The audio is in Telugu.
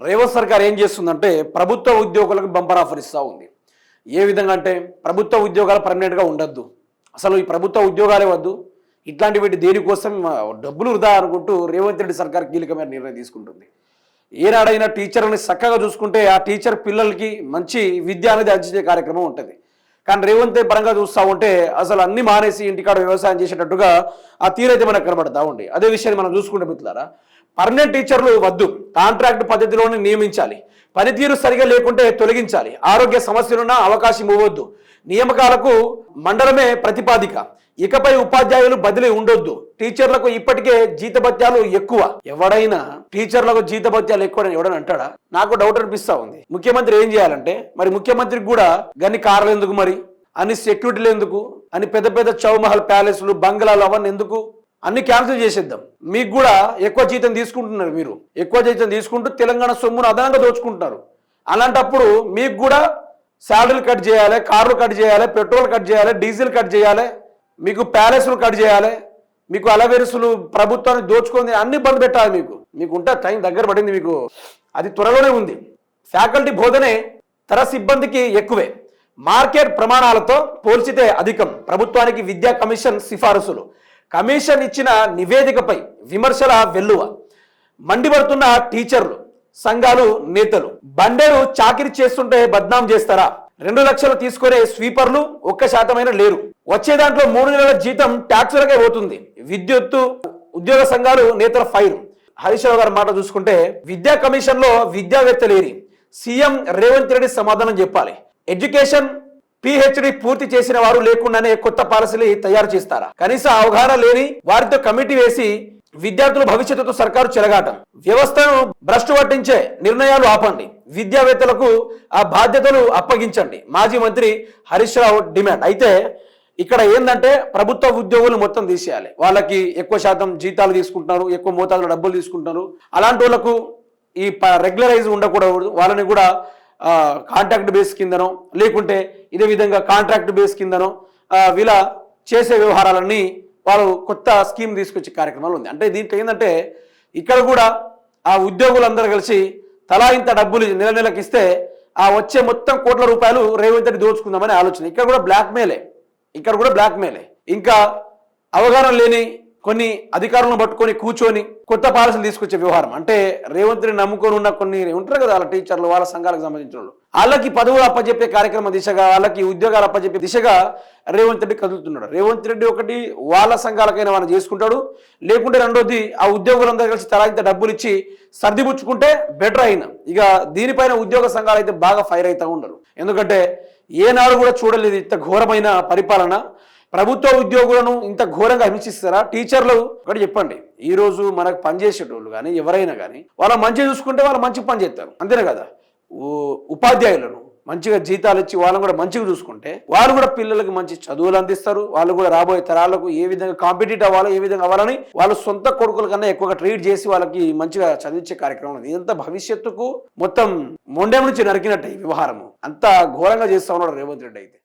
రేవంత్ సర్కార్ ఏం చేస్తుందంటే ప్రభుత్వ ఉద్యోగులకు బంపర్ ఆఫర్ ఇస్తూ ఉంది. ఏ విధంగా అంటే ప్రభుత్వ ఉద్యోగాలు పర్మనెంట్గా ఉండొద్దు, అసలు ఈ ప్రభుత్వ ఉద్యోగాలే వద్దు, ఇట్లాంటి వీటి దేనికోసం డబ్బులు వృధా అనుకుంటూ రేవంత్ రెడ్డి సర్కార్ కీలకమైన నిర్ణయం తీసుకుంటుంది. ఏనాడైనా టీచర్ని చక్కగా చూసుకుంటే ఆ టీచర్ పిల్లలకి మంచి విద్య అనేది అందించే కార్యక్రమం ఉంటుంది. కానీ రేవంత్ పరంగా చూస్తూ ఉంటే అసలు అన్ని మానేసి ఇంటికాడ వ్యవసాయం చేసేటట్టుగా ఆ తీరైతే మనకు కనబడతా ఉంది. అదే విషయాన్ని మనం చూసుకుంటే మిత్రులారా, పర్మనెంట్ టీచర్లు వద్దు, కాంట్రాక్ట్ పద్ధతిలోనే నియమించాలి, పనితీరు సరిగా లేకుంటే తొలగించాలి, ఆరోగ్య సమస్యలున్న అవకాశం ఇవ్వద్దు, నియామకాలకు మండలమే ప్రతిపాదిక, ఇకపై ఉపాధ్యాయులు బదిలీ ఉండొద్దు, టీచర్లకు ఇప్పటికే జీతభత్యాలు ఎక్కువ. ఎవడైనా టీచర్లకు జీతభత్యాలు ఎక్కువ ఎవడని అంటాడా? నాకు డౌట్ అనిపిస్తా ఉంది. ముఖ్యమంత్రి ఏం చేయాలంటే, మరి ముఖ్యమంత్రికి కూడా గన్ని కార్లు ఎందుకు, మరి అన్ని సెక్యూరిటీలు ఎందుకు, అన్ని పెద్ద పెద్ద చౌమహల్ ప్యాలెస్లు బంగ్లాలు అవన్నీ ఎందుకు, అన్ని క్యాన్సిల్ చేసేద్దాం. మీకు కూడా ఎక్కువ జీతం తీసుకుంటున్నారు, మీరు ఎక్కువ జీతం తీసుకుంటూ తెలంగాణ సొమ్మును అదనంగా దోచుకుంటున్నారు. అలాంటప్పుడు మీకు కూడా శాలరీలు కట్ చేయాలి, కార్లు కట్ చేయాలి, పెట్రోల్ కట్ చేయాలి, డీజిల్ కట్ చేయాలి, మీకు ప్యాలెస్లు కట్ చేయాలి, మీకు అలవేరుసులు ప్రభుత్వాన్ని దోచుకొని అన్ని బంద్ పెట్టాలి. మీకు ఉంటే టైం దగ్గర పడింది, మీకు అది త్వరలోనే ఉంది. ఫ్యాకల్టీ బోధనే తర సిబ్బందికి ఎక్కువే, మార్కెట్ ప్రమాణాలతో పోల్చితే అధికం, ప్రభుత్వానికి విద్యా కమిషన్ సిఫారసులు, కమిషన్ ఇచ్చిన నివేదికపై విమర్శల వెల్లువ, మండిపడుతున్న టీచర్లు సంఘాలు నేతలు, బండేరు చాకిరీ చేస్తుంటే బద్నాం చేస్తారా, 2 లక్షలు తీసుకునే స్వీపర్లు 1% లేరు, వచ్చే దాంట్లో 3 నెలల జీతం ట్యాక్సులకే పోతుంది, విద్యుత్తు ఉద్యోగ సంఘాలు నేతల ఫైర్. హరీష్ రావు గారి మాట చూసుకుంటే, విద్యా కమిషన్ లో విద్యావేత్తలేరి, సీఎం రేవంత్ రెడ్డి సమాధానం చెప్పాలి, ఎడ్యుకేషన్ పిహెచ్డి పూర్తి చేసిన వారు లేకుండానే కొత్త పాలసీలు తయారు చేస్తారా, కనీస అవగాహన లేని వారితో కమిటీ వేసి విద్యార్థుల భవిష్యత్తుతో సర్కారు చెలగాటం, వ్యవస్థను భ్రష్టు పట్టించే నిర్ణయాలు ఆపండి, విద్యావేత్తలకు ఆ బాధ్యతలు అప్పగించండి, మాజీ మంత్రి హరీష్ రావు డిమాండ్. అయితే ఇక్కడ ఏంటంటే ప్రభుత్వ ఉద్యోగులు మొత్తం తీసేయాలి, వాళ్ళకి ఎక్కువ శాతం జీతాలు తీసుకుంటున్నారు, ఎక్కువ మోతాదులో డబ్బులు తీసుకుంటున్నారు, అలాంటి వాళ్ళకు ఈ రెగ్యులరైజ్ ఉండకూడదు, వాళ్ళని కూడా కాంట్రాక్ట్ బేస్ కిందనో లేకుంటే ఇదే విధంగా కాంట్రాక్ట్ బేస్ కిందనో వీళ్ళ చేసే వ్యవహారాలన్నీ వాళ్ళు కొత్త స్కీమ్ తీసుకొచ్చే కార్యక్రమాలు ఉంది. అంటే దీంట్లో ఏంటంటే ఇక్కడ కూడా ఆ ఉద్యోగులందరూ కలిసి తలా ఇంత డబ్బులు నెల నెలకు ఇస్తే ఆ వచ్చే మొత్తం కోట్ల రూపాయలు రేవంత్ రెడ్డి దోచుకుందామని ఆలోచన. ఇక్కడ కూడా బ్లాక్మెయిలే. ఇంకా అవగాహన లేని కొన్ని అధికారులను పట్టుకొని కూర్చొని కొత్త పాలసీలు తీసుకొచ్చే వ్యవహారం. అంటే రేవంత్ రెడ్డి నమ్ముకొని ఉన్న కొన్ని ఉంటారు కదా, వాళ్ళ టీచర్లు, వాళ్ళ సంఘాలకు సంబంధించిన వాళ్ళు, వాళ్ళకి పదవులు అప్పచెప్పే కార్యక్రమం దిశగా, వాళ్ళకి ఉద్యోగాలు అప్పచెప్పే దిశగా రేవంత్ రెడ్డి కదులుతున్నాడు. రేవంత్ రెడ్డి ఒకటి వాళ్ళ సంఘాలకైనా వాళ్ళు చేసుకుంటాడు, లేకుంటే రెండోది ఆ ఉద్యోగులందరూ కలిసి తలా ఇంత డబ్బులు ఇచ్చి సర్దిపుచ్చుకుంటే బెటర్ అయినా. ఇక దీనిపైన ఉద్యోగ సంఘాలు అయితే బాగా ఫైర్ అవుతూ ఉండరు. ఎందుకంటే ఏనాడు కూడా చూడలేదు ఇంత ఘోరమైన పరిపాలన. ప్రభుత్వ ఉద్యోగులను ఇంత ఘోరంగా హింసిస్తారా? టీచర్లు ఒకటి చెప్పండి, ఈ రోజు మనకు పనిచేసేటోళ్ళు కానీ ఎవరైనా కానీ వాళ్ళ మంచిగా చూసుకుంటే వాళ్ళు మంచిగా పని చేస్తారు, అంతేనే కదా. ఉపాధ్యాయులను మంచిగా జీతాలు ఇచ్చి వాళ్ళని కూడా మంచిగా చూసుకుంటే వాళ్ళు కూడా పిల్లలకి మంచి చదువులు అందిస్తారు, వాళ్ళు కూడా రాబోయే తరాలకు ఏ విధంగా కాంపిటేటివ్ అవ్వాలో, ఏ విధంగా అవ్వాలని వాళ్ళు సొంత కొడుకుల కన్నా ఎక్కువగా ట్రీట్ చేసి వాళ్ళకి మంచిగా చదివించే కార్యక్రమం. ఇదంతా భవిష్యత్తుకు మొత్తం మొండెం నుంచి నరికినట్టు ఈ వ్యవహారము అంతా ఘోరంగా చేస్తా ఉన్నాడు రేవంత్ రెడ్డి అయితే.